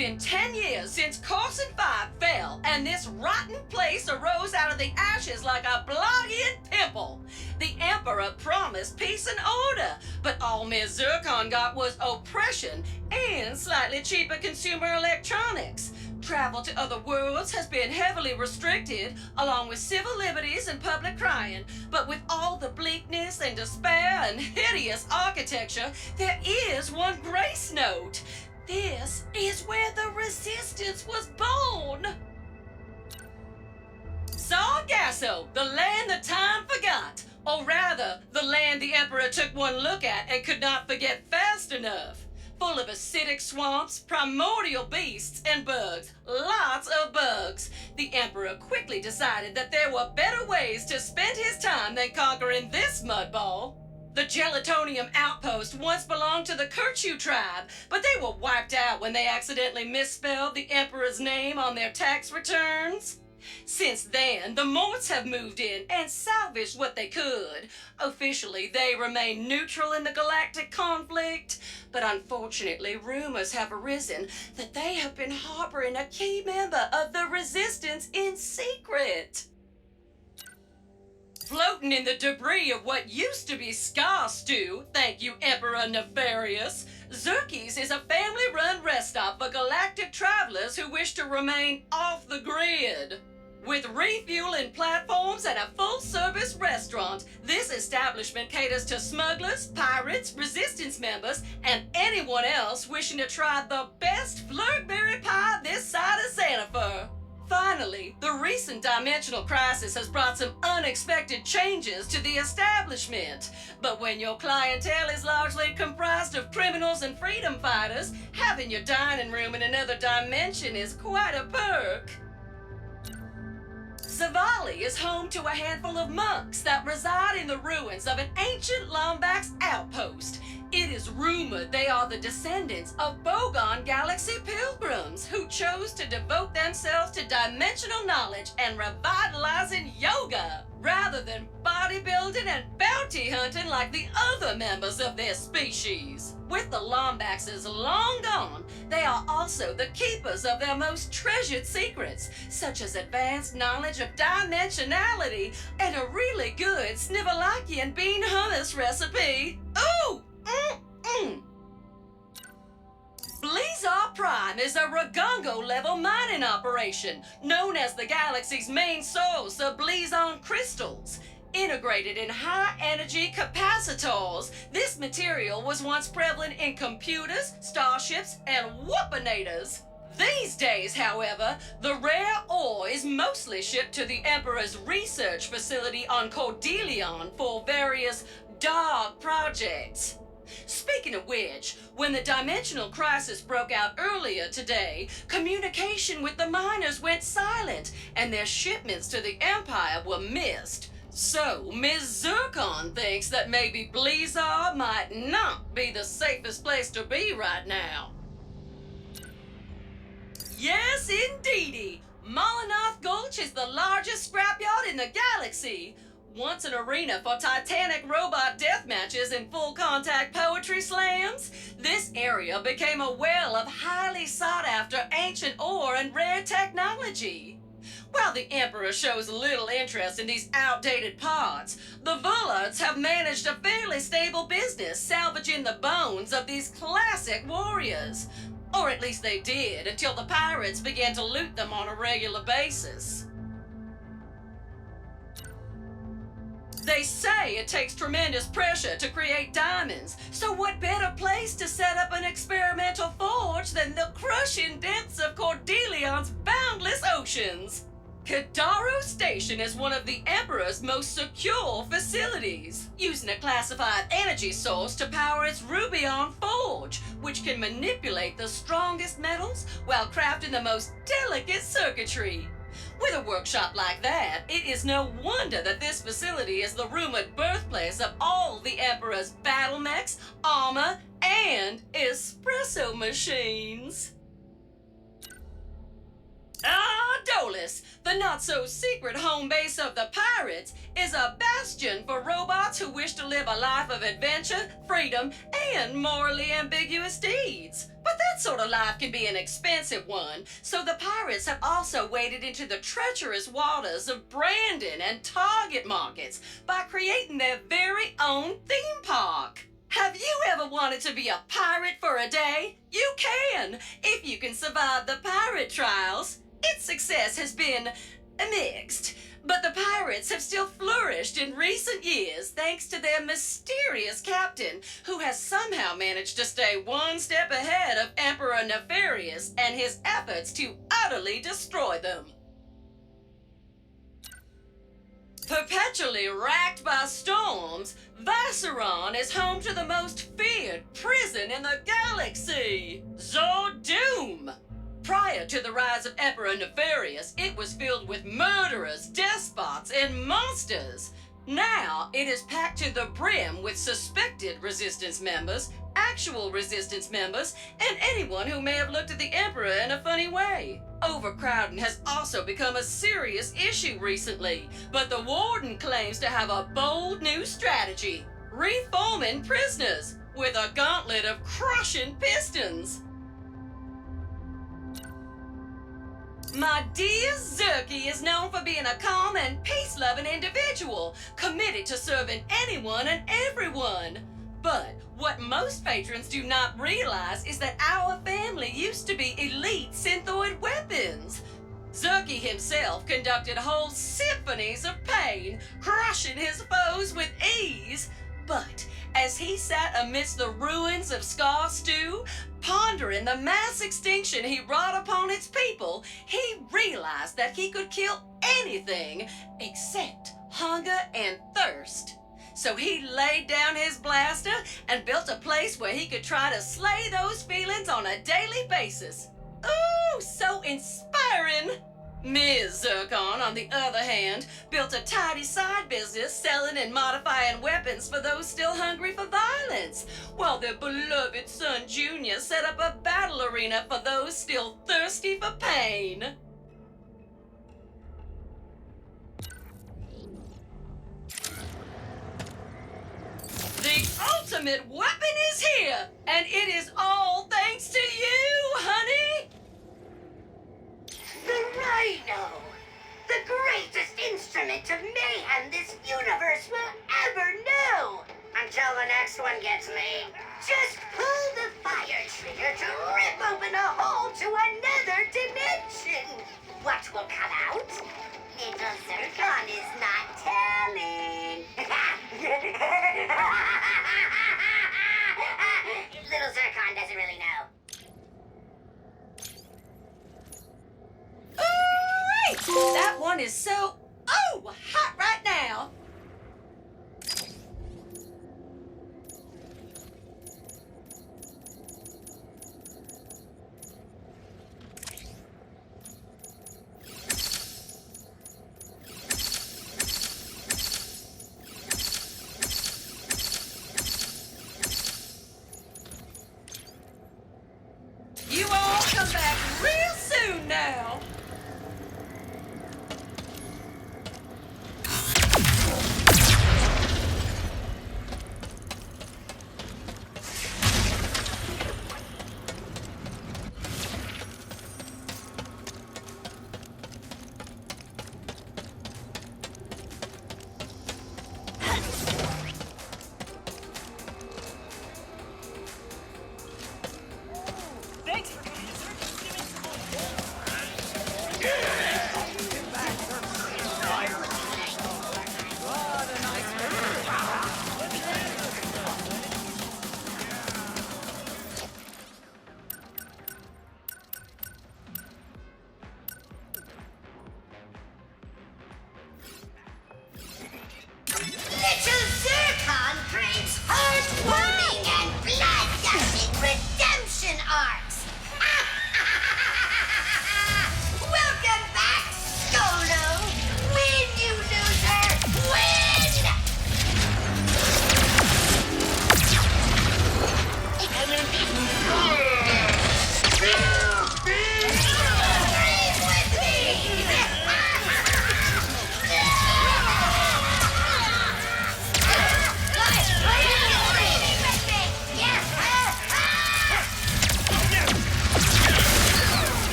been 10 years since Corson 5 fell, and this rotten place arose out of the ashes like a blood-eaten pimple. The Emperor promised peace and order, but all Ms. Zircon got was oppression and slightly cheaper consumer electronics. Travel to other worlds has been heavily restricted, along with civil liberties and public crying. But with all the bleakness and despair and hideous architecture, there is one grace note. This is where the Resistance was born. Sargasso, the land that time forgot. Or rather, the land the Emperor took one look at and could not forget fast enough. Full of acidic swamps, primordial beasts, and bugs. Lots of bugs. The Emperor quickly decided that there were better ways to spend his time than conquering this mudball. The Gelatonium outpost once belonged to the Kirchu tribe, but they were wiped out when they accidentally misspelled the Emperor's name on their tax returns. Since then, the Morts have moved in and salvaged what they could. Officially, they remain neutral in the galactic conflict, but unfortunately, rumors have arisen that they have been harboring a key member of the Resistance in secret. Floating in the debris of what used to be Scar Stew, thank you, Emperor Nefarious, Zerkie's is a family-run rest stop for galactic travelers who wish to remain off the grid. With refueling platforms and a full-service restaurant, this establishment caters to smugglers, pirates, resistance members, and anyone else wishing to try the best flirtberry pie this side of Santa Fe. Finally, the recent dimensional crisis has brought some unexpected changes to the establishment. But when your clientele is largely comprised of criminals and freedom fighters, having your dining room in another dimension is quite a perk. Savali is home to a handful of monks that reside in the ruins of an ancient Lombax outpost. It is rumored they are the descendants of Bogon Galaxy pilgrims who chose to devote themselves to dimensional knowledge and revitalizing yoga, rather than bodybuilding and bounty hunting like the other members of their species. With the Lombaxes long gone, they are also the keepers of their most treasured secrets, such as advanced knowledge of dimensionality and a really good Snivelakian bean hummus recipe. Ooh! Blizar Prime is a Ragongo-level mining operation, known as the galaxy's main source of Blizon crystals. Integrated in high-energy capacitors, this material was once prevalent in computers, starships, and whoopinators. These days, however, the rare ore is mostly shipped to the Emperor's research facility on Cordelion for various dark projects. Speaking of which, when the dimensional crisis broke out earlier today, communication with the miners went silent, and their shipments to the Empire were missed. So, Ms. Zircon thinks that maybe Blizar might not be the safest place to be right now. Yes, indeedy! Molinoth Gulch is the largest scrapyard in the galaxy. Once an arena for titanic robot death matches and full-contact poetry slams, this area became a well of highly sought-after ancient ore and rare technology. While the Emperor shows little interest in these outdated parts, the Vullards have managed a fairly stable business salvaging the bones of these classic warriors. Or at least they did, until the pirates began to loot them on a regular basis. They say it takes tremendous pressure to create diamonds, so what better place to set up an experimental forge than the crushing depths of Cordelion's boundless oceans? Kadaro Station is one of the Emperor's most secure facilities, using a classified energy source to power its Rubion forge, which can manipulate the strongest metals while crafting the most delicate circuitry. With a workshop like that, it is no wonder that this facility is the rumored birthplace of all the Emperor's battle mechs, armor, and espresso machines. Dolus, the not-so-secret home base of the pirates, is a bastion for robots who wish to live a life of adventure, freedom, and morally ambiguous deeds. But that's That sort of life can be an expensive one, so the pirates have also waded into the treacherous waters of Brandon and Target markets by creating their very own theme park. Have you ever wanted to be a pirate for a day? You can, if you can survive the pirate trials. Its success has been mixed, but the pirates have still flourished in recent years thanks to their mysterious captain, who has somehow managed to stay one step ahead of Emperor Nefarious and his efforts to utterly destroy them. Perpetually racked by storms, Vacheron is home to the most feared prison in the galaxy, Zordoom. Prior to the rise of Emperor Nefarious, it was filled with murderers, despots, and monsters. Now, it is packed to the brim with suspected Resistance members, actual Resistance members, and anyone who may have looked at the Emperor in a funny way. Overcrowding has also become a serious issue recently, but the Warden claims to have a bold new strategy: reforming prisoners with a gauntlet of crushing pistons. My dear Zerky is known for being a calm and peace-loving individual, committed to serving anyone and everyone. But what most patrons do not realize is that our family used to be elite synthoid weapons. Zerky himself conducted whole symphonies of pain, crushing his foes with ease. But as he sat amidst the ruins of Scar Stew, pondering the mass extinction he wrought upon its people, he realized that he could kill anything except hunger and thirst. So he laid down his blaster and built a place where he could try to slay those feelings on a daily basis. Ooh, so inspiring! Ms. Zircon, on the other hand, built a tidy side business selling and modifying weapons for those still hungry for violence, while their beloved son Junior set up a battle arena for those still thirsty for pain. The ultimate weapon is here, and it is all thanks to you, honey! The Rhino! The greatest instrument of mayhem this universe will ever know! Until the next one gets made, just pull the fire trigger to rip open a hole to another dimension! What will come out? Little Zircon is not telling! Little Zircon doesn't really know. That one is so, hot right now.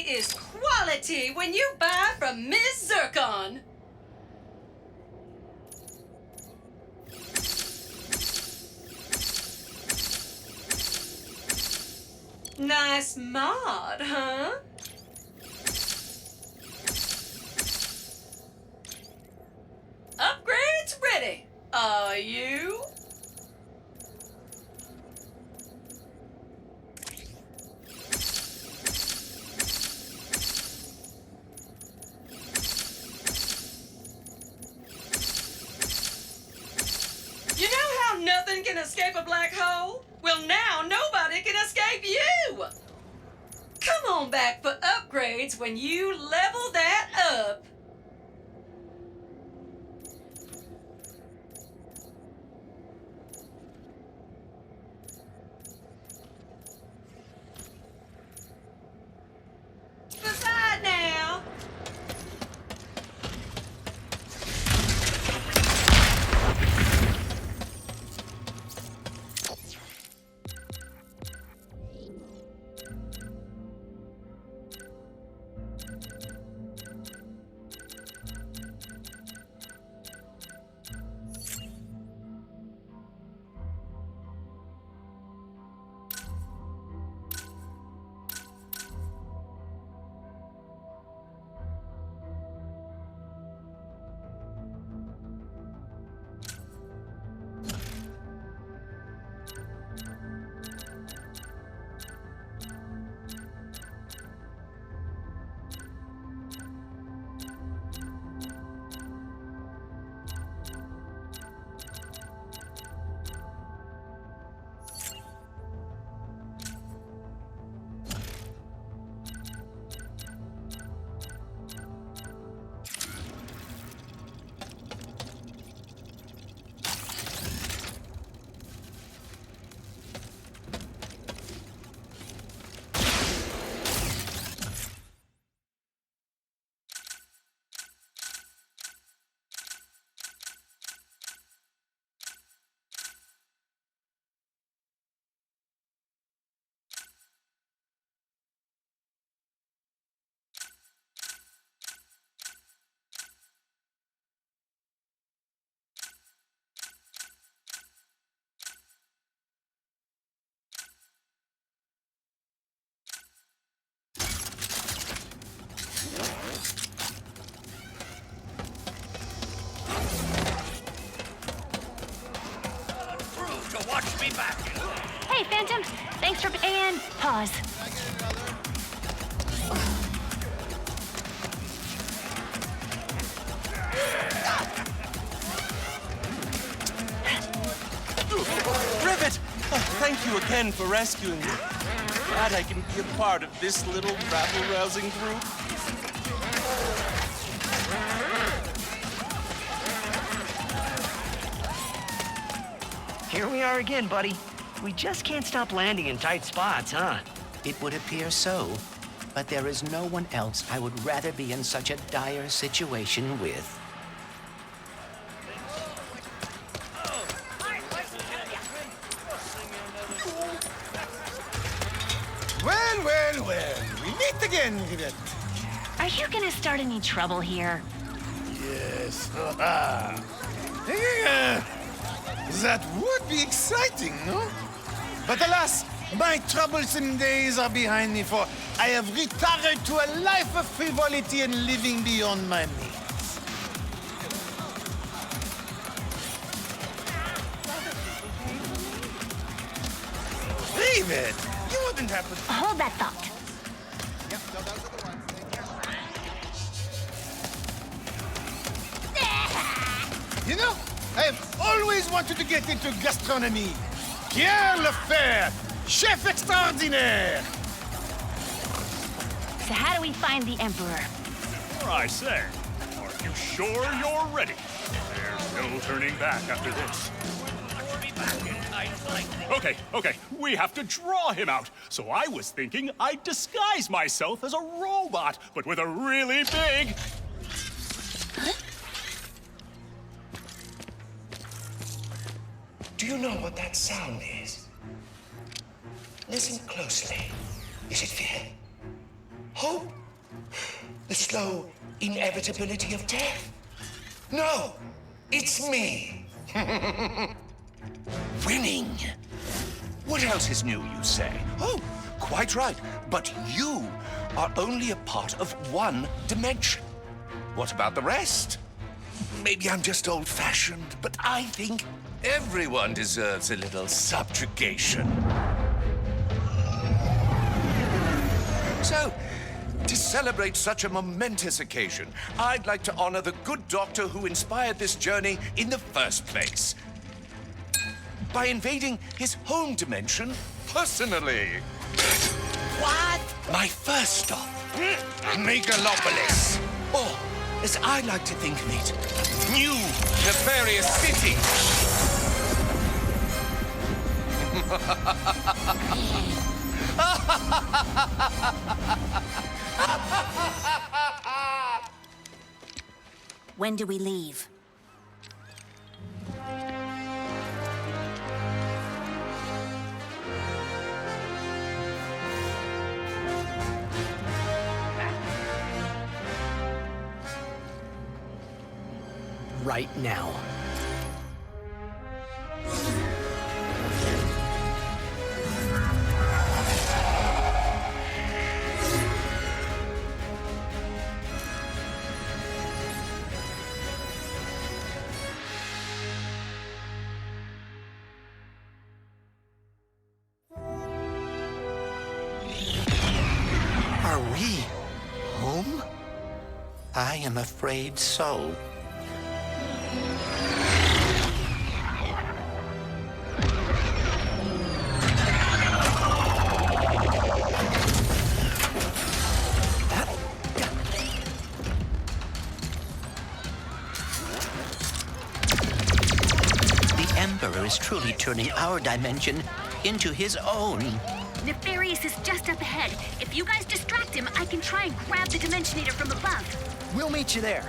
It is quality when you buy from Miss Zircon. Nice mod, huh? Upgrades ready. Are you? You know how nothing can escape a black hole? Well, now nobody can escape you! Come on back for upgrades when you level that up. Beside now. Hey, Phantom. Thanks for... And pause. Rivet! Thank you again for rescuing me. Glad I can be a part of this little rabble-rousing group. Here we are again, buddy. We just can't stop landing in tight spots, huh? It would appear so, but there is no one else I would rather be in such a dire situation with. Well, we meet again, Rivet. Are you gonna start any trouble here? Yes. That would be exciting, no? But alas, my troublesome days are behind me, for I have retired to a life of frivolity and living beyond my means. Rivet, you wouldn't happen to... Hold that thought. You know, I've always wanted to get into gastronomy. Pierre Lefebvre, chef extraordinaire. So how do we find the Emperor? I say, are you sure you're ready? There's no turning back after this. Okay, we have to draw him out. So I was thinking I'd disguise myself as a robot, but with a really big... Do you know what that sound is? Listen closely. Is it fear? Hope? The slow inevitability of death? No, it's me. Winning. What else is new, you say? Oh, quite right. But you are only a part of one dimension. What about the rest? Maybe I'm just old-fashioned, but I think everyone deserves a little subjugation. So, to celebrate such a momentous occasion, I'd like to honor the good doctor who inspired this journey in the first place by invading his home dimension personally. What? My first stop, Megalopolis. Or, as I like to think of it, New Nefarious City. When do we leave? Right now. Are we home? I am afraid so. The Emperor is truly turning our dimension into his own. Nefarious is just up ahead. If you guys distract him, I can try and grab the Dimensionator from above. We'll meet you there.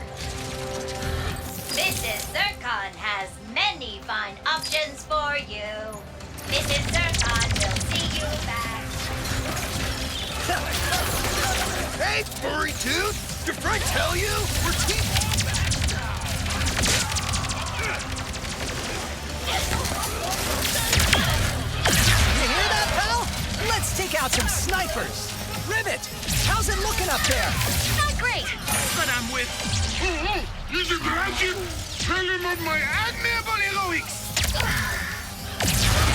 Mrs. Zircon has many fine options for you. Mrs. Zircon will see you back. Hey, furry dude! Did Frank tell you? We're team. You hear that, pal? Let's take out some snipers. Rivet, how's it looking up there? Not great. But I'm with... Is it Ratchet? Tell him of my admirable heroics!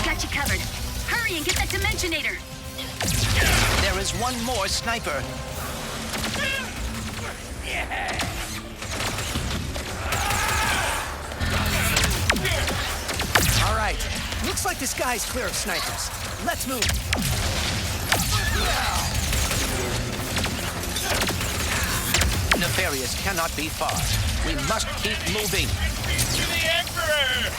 Got you covered. Hurry and get that Dimensionator. There is one more sniper. All right. Looks like the sky's clear of snipers. Let's move. Nefarious cannot be far. We must keep moving. To the Emperor!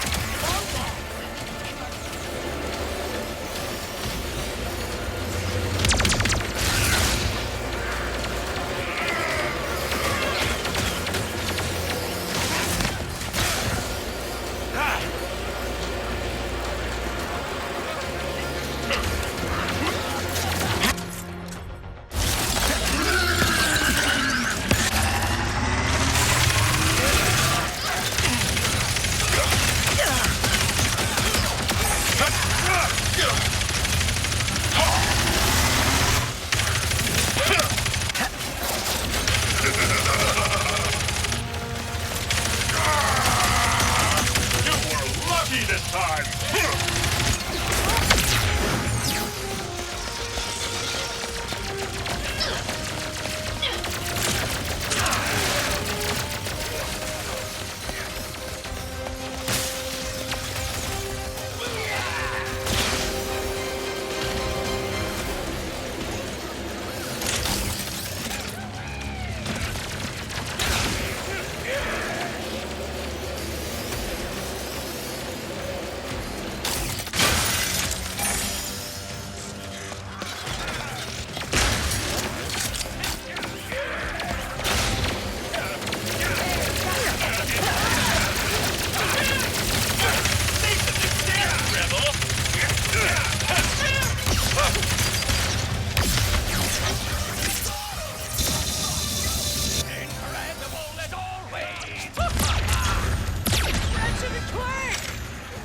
This time!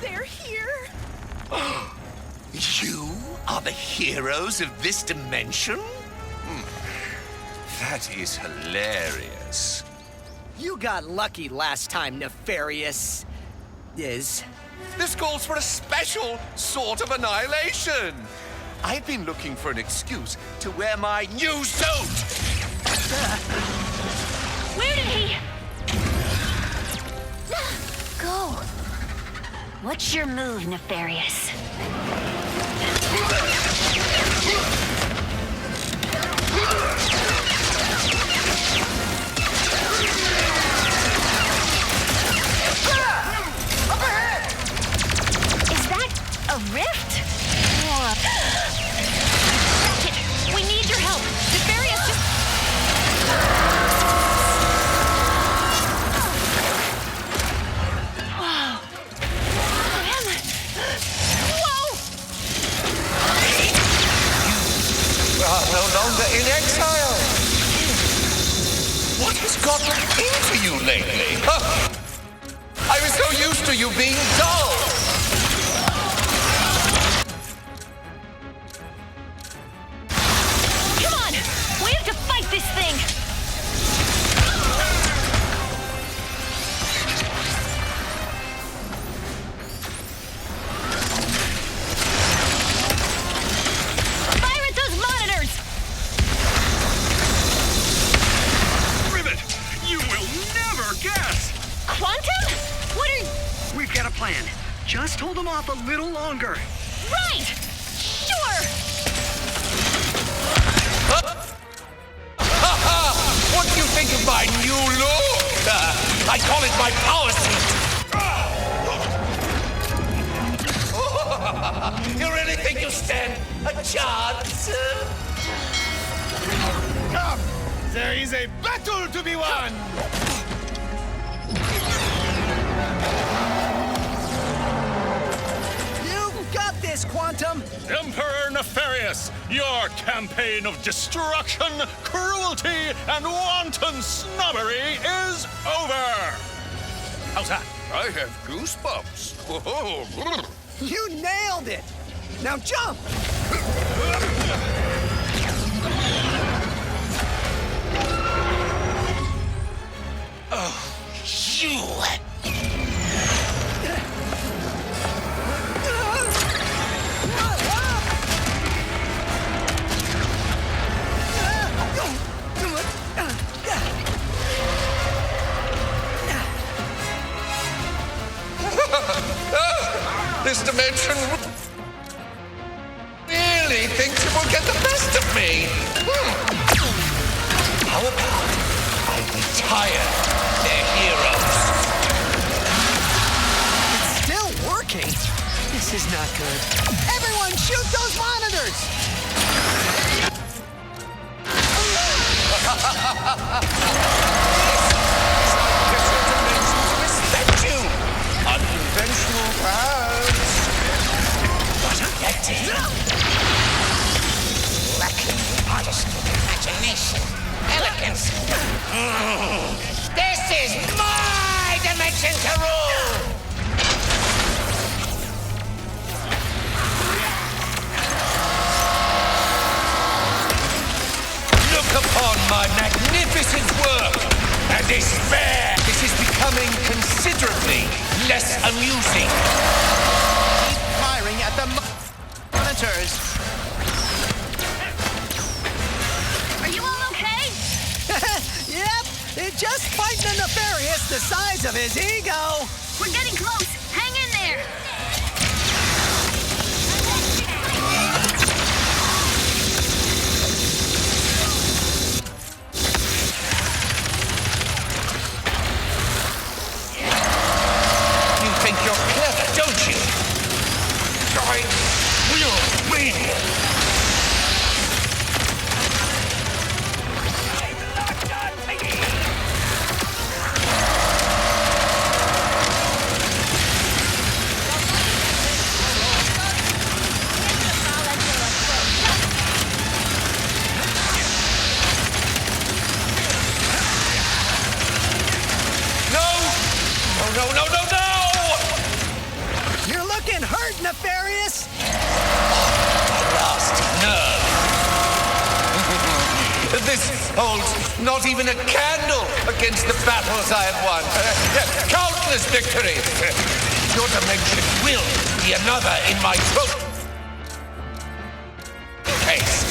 They're here. You are the heroes of this dimension? That is hilarious. You got lucky last time, Nefarious. Is. This calls for a special sort of annihilation. I've been looking for an excuse to wear my new suit. Where did he... go? What's your move, Nefarious? Is that a rift? Or... Ratchet, we need your help. Nefarious just... Whoa. Whoa! You are no longer in exile. What has gotten into you lately? Huh? I was so used to you being dull. Come on! We have to fight this thing! Fire at those monitors! Rivet, you will never guess! Quantum? What are... We've got a plan. Just hold them off a little longer. Right! Sure! What do you think of my new look? I call it my power suit. You really think you stand a chance? Come! There is a battle to be won! You've got this, Quantum. Emperor Nefarious, your campaign of destruction, cruelty, and wanton snobbery is over! How's that? I have goosebumps. You nailed it. Now jump. You! This dimension really thinks it will get the best of me. How about I retire their heroes? It's still working. This is not good. Everyone, shoot those monitors! Respect you! Unconventional paths! What a getting! Lacking artistry, imagination, elegance. This is my dimension to rule! Look upon my magnificent work and despair! This is becoming considerably less amusing. Keep firing at the monitors. Are you all okay? Yep, it just fighting a Nefarious the size of his ego. We're getting close. Hang in there. You think you're clever, don't you? I will win! No! No, no, no, no, no! hurt, Nefarious! Last nerve. This holds not even a candle against the battles I have won. Countless victories. Your dimension will be another in my throat. Case.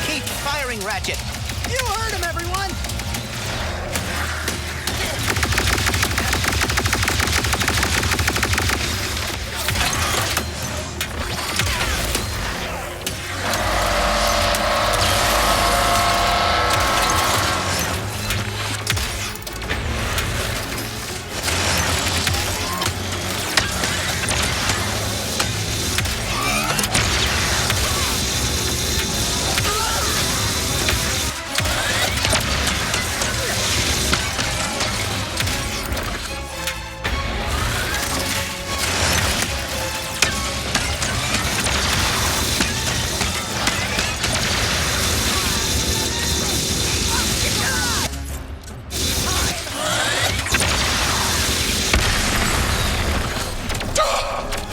Keep firing, Ratchet. You heard him, everyone!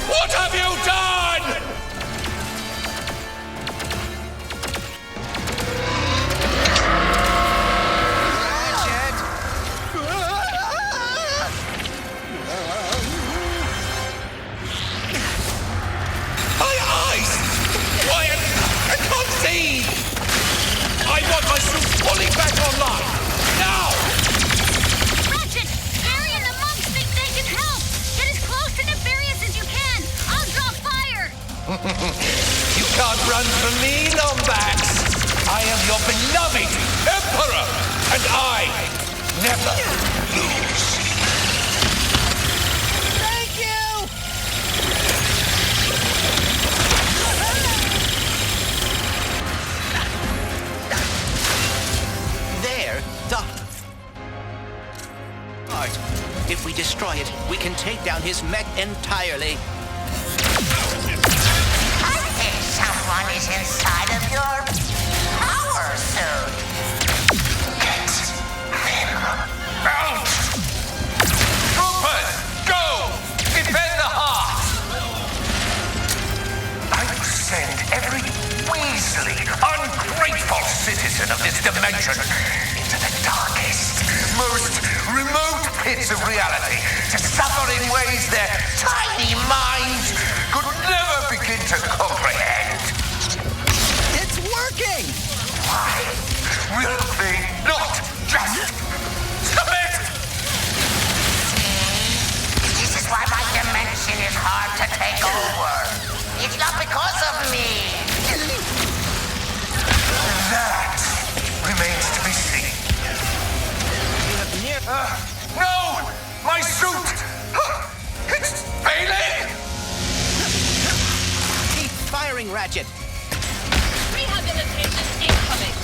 What have you done? My eyes! Why, I can't see! I want my suit fully back online! Now! Ratchet! Harry and the monks think they can help! Get as close to Nefarious as you can! I'll draw fire! You can't run from me, Lombax! I am your beloved Emperor, and I never lose. Thank you! There, the heart. If we destroy it, we can take down his mech entirely. I think someone is inside of your power suit. Get him out! Troopers, go! Defend the heart! I will send every Weasley, ungrateful citizen of this dimension into the darkest, most remote pits of reality to suffer in ways their tiny minds could never begin to comprehend. It's working! Why will they not just submit? This is why my dimension is hard to take over. It's not because of me. That remains to be seen. No! My suit! It's failing! Keep firing, Ratchet. Rehabilitation incoming!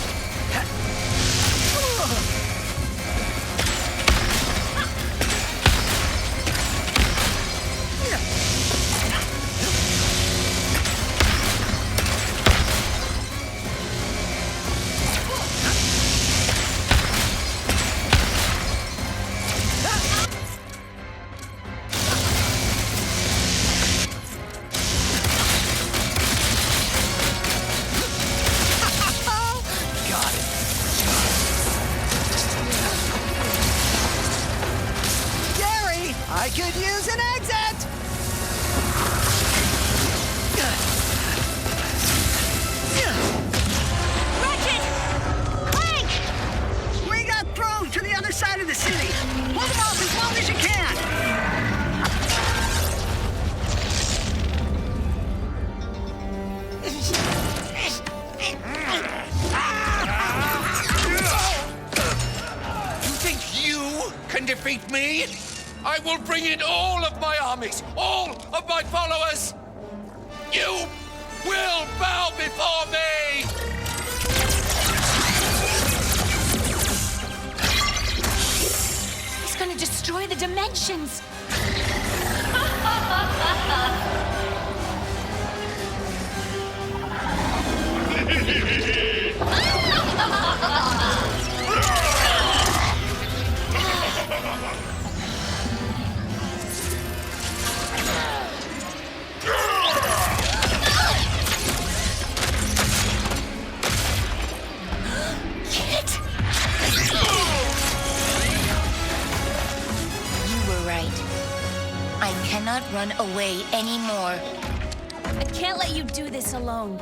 I could use an exit! Ratchet! Clank! We got thrown to the other side of the city. Hold them off as long as you can. You think you can defeat me? I will bring in all of my armies, all of my followers. You will bow before me! He's gonna destroy the dimensions! run away anymore. I can't let you do this alone.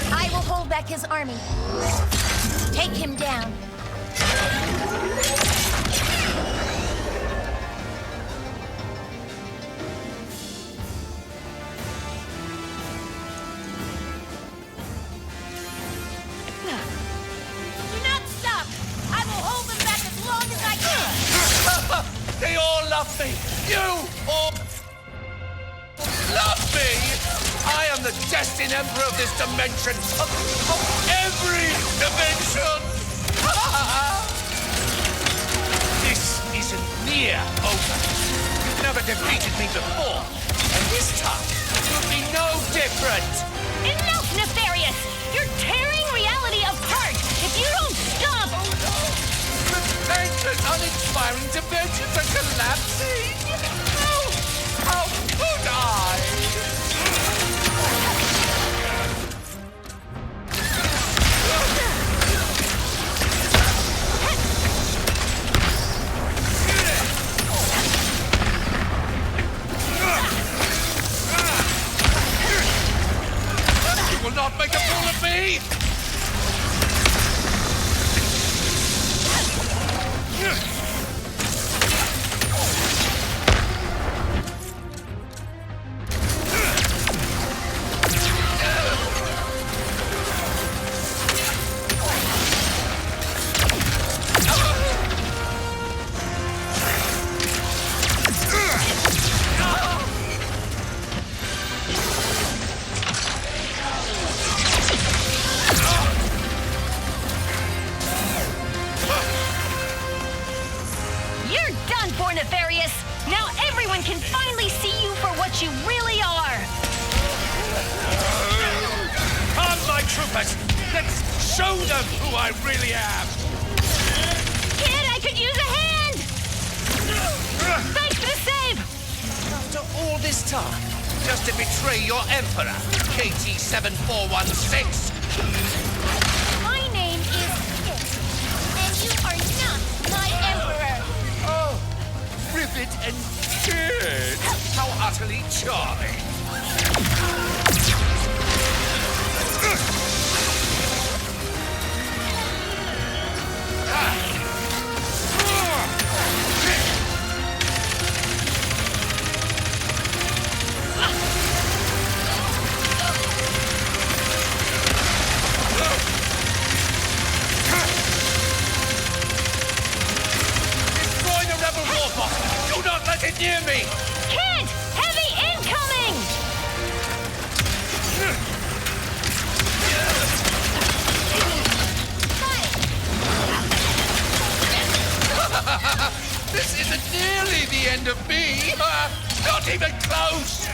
I will hold back his army. Take him down. Do not stop! I will hold them back as long as I can! They all love me! You all love me! I am the destined emperor of this dimension! Of every dimension! This isn't near over. You've never defeated me before. And this time, it will be no different! Enough, Nefarious! You're tearing reality apart! If you don't stop... The ancient, uninspiring dimensions are collapsing! How could I? You will not make a fool of me! You're done for, Nefarious! Now everyone can finally see you for what you really are! Come, my troopers! Let's show them who I really am! Kid, I could use a hand! Thanks for the save! After all this time, just to betray your emperor, KT-7416! My name is Kit, and you are not my emperor! Oh, Rivet and Kid! How utterly charming! Destroy the rebel warbot! Do not let it near me! Kid! Heavy incoming! This isn't nearly the end of me! Not even close!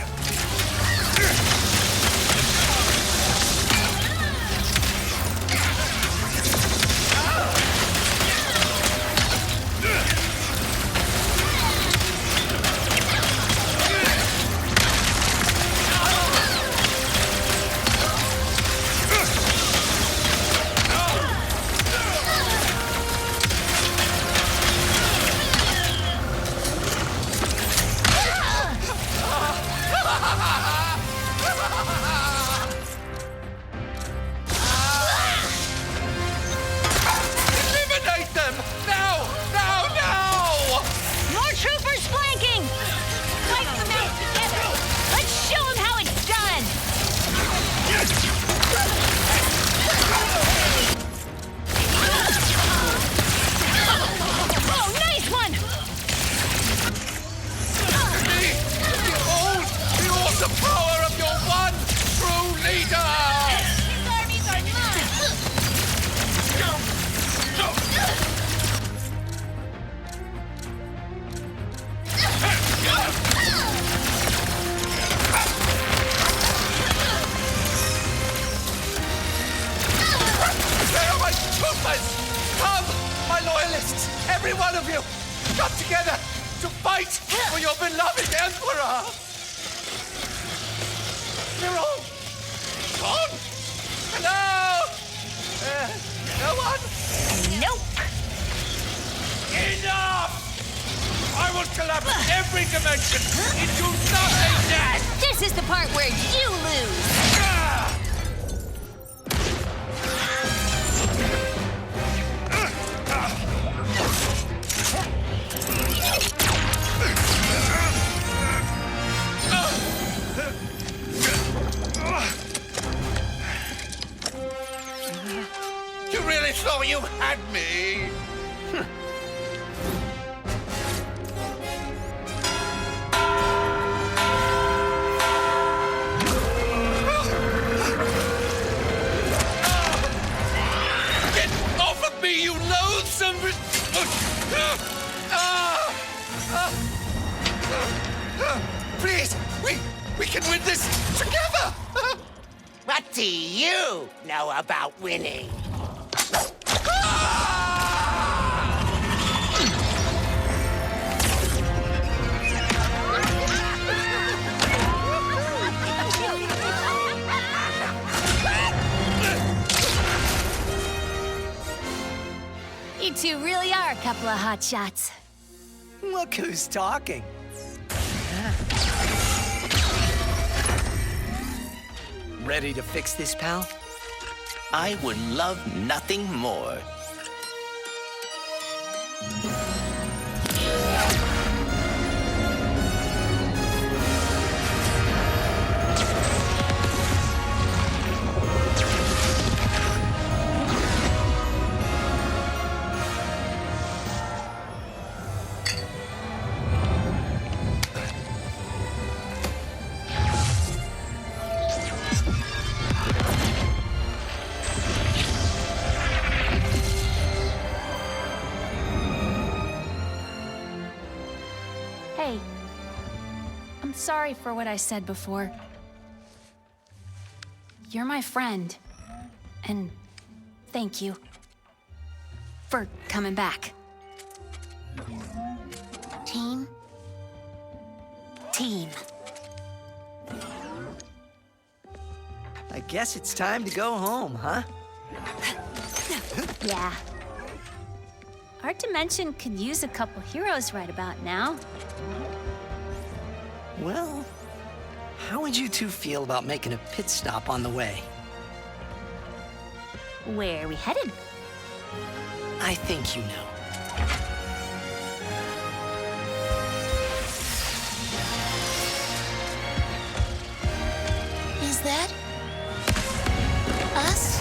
Eliminate them! Now! Now! Now! More troopers flanking! Wipe them out together! Let's show them how it's done! Oh, nice one! Behold the awesome power of your one true leader! His armies are mine! Where are my troopers? Come, my loyalists, every one of you, come together to fight for your beloved emperor! They're all gone! Hello! No one? Nope. Enough! I will collapse every dimension into nothingness! This is the part where you lose. You really thought you had me? Get off of me, you loathsome... Please, we can win this together! What do you know about winning? You two really are a couple of hot shots. Look who's talking. Ready to fix this, pal? I would love nothing more. Hey, I'm sorry for what I said before. You're my friend, and thank you for coming back. Team. I guess it's time to go home, huh? Yeah. Our dimension could use a couple heroes right about now. Well, how would you two feel about making a pit stop on the way? Where are we headed? I think you know. Is that us?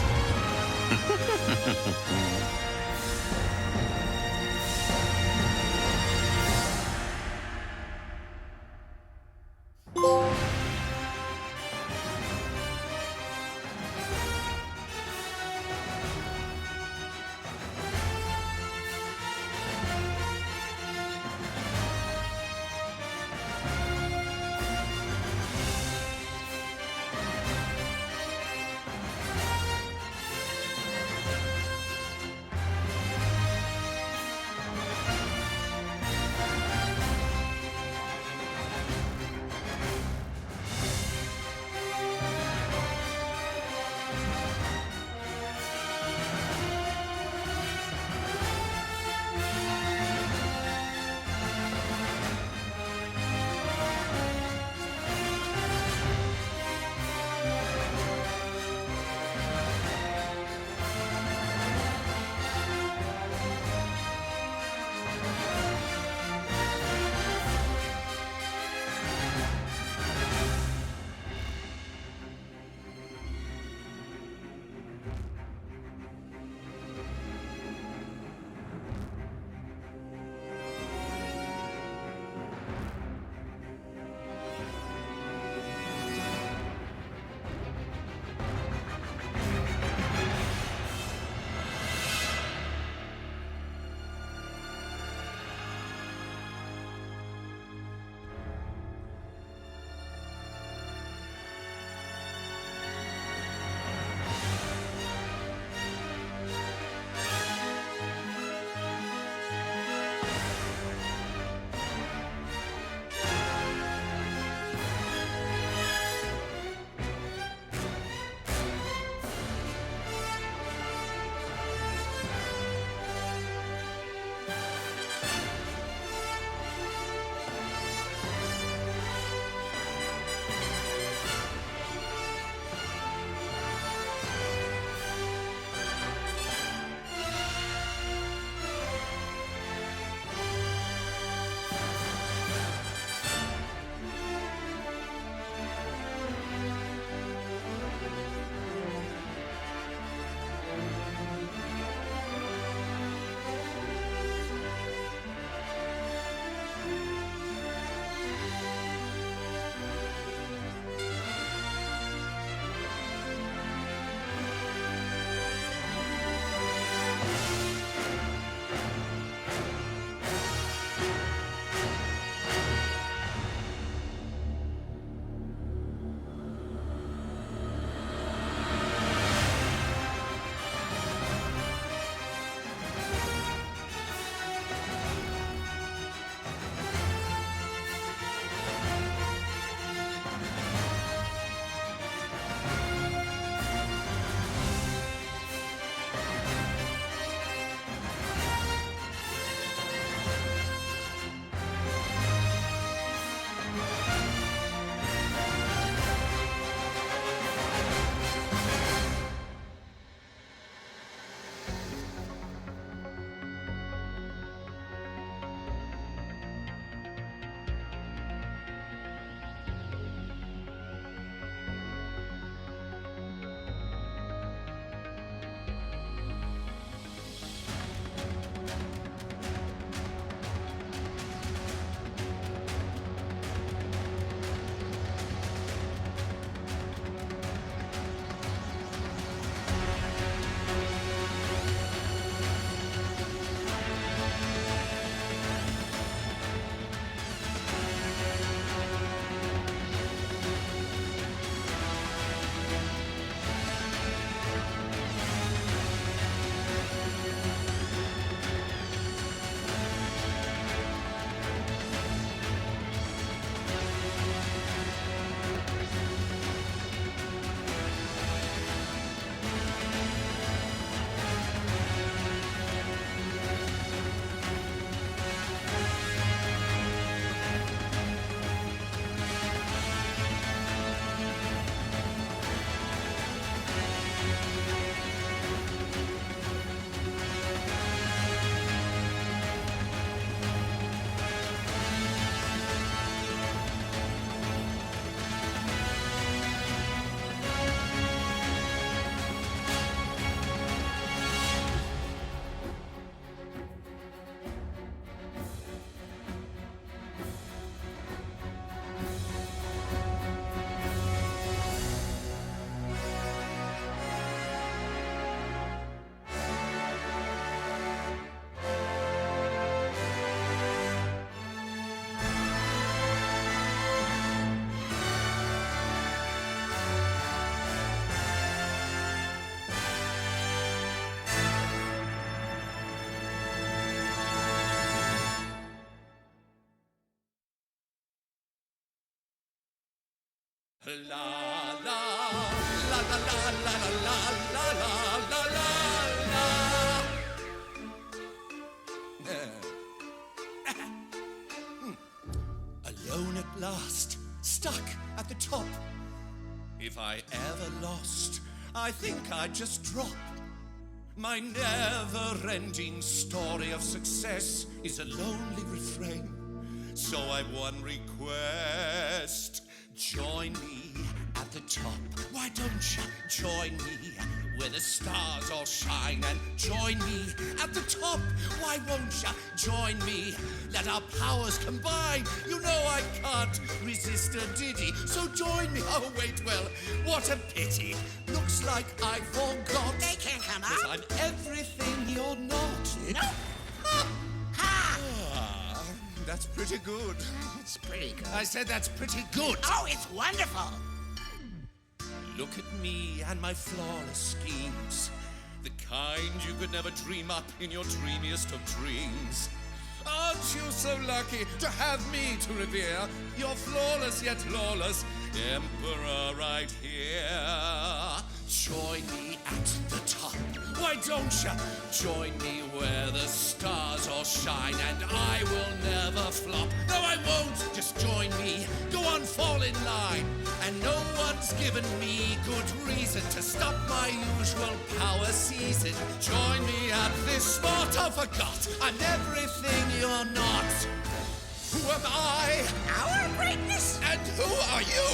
La la la la la la la la la la Alone at last, stuck at the top. If I ever lost, I think I'd just drop. My never-ending story of success is a lonely refrain. So I've one request. Join me at the top. Why don't you join me where the stars all shine? And join me at the top. Why won't you join me? Let our powers combine. You know I can't resist a ditty. So join me. Oh, wait, well, what a pity. Looks like I forgot. They can't come up. 'Cause I'm everything you're not. Nope. That's pretty good. It's pretty good. I said that's pretty good. Oh, it's wonderful. Look at me and my flawless schemes. The kind you could never dream up in your dreamiest of dreams. Aren't you so lucky to have me to revere? Your flawless yet lawless emperor right here. Join me at the top. Why don't you join me where the stars all shine? And I will never flop. No, I won't. Just join me. Go on, fall in line. And no one's given me good reason to stop my usual power season. Join me at this spot. I forgot. I'm everything you're not. Who am I? Our greatness? And who are you?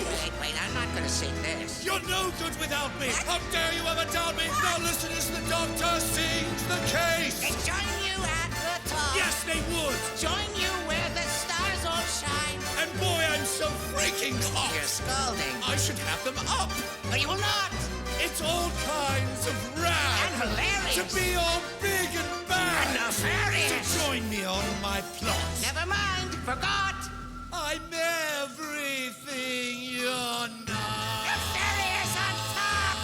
Wait, I'm not gonna sing this. You're no good without me. How dare you ever doubt me? Now listen as the doctor sings the case. They join you at the top. Yes, they would. Join you where the stars all shine. And boy, I'm so freaking hot. You're scalding. I should have them up. But you will not. It's all kinds of rad. And hilarious. To be all big and bad. And nefarious. So join me on my plot. Never mind. Forgot. I'm everything you're not. Nefarious on top.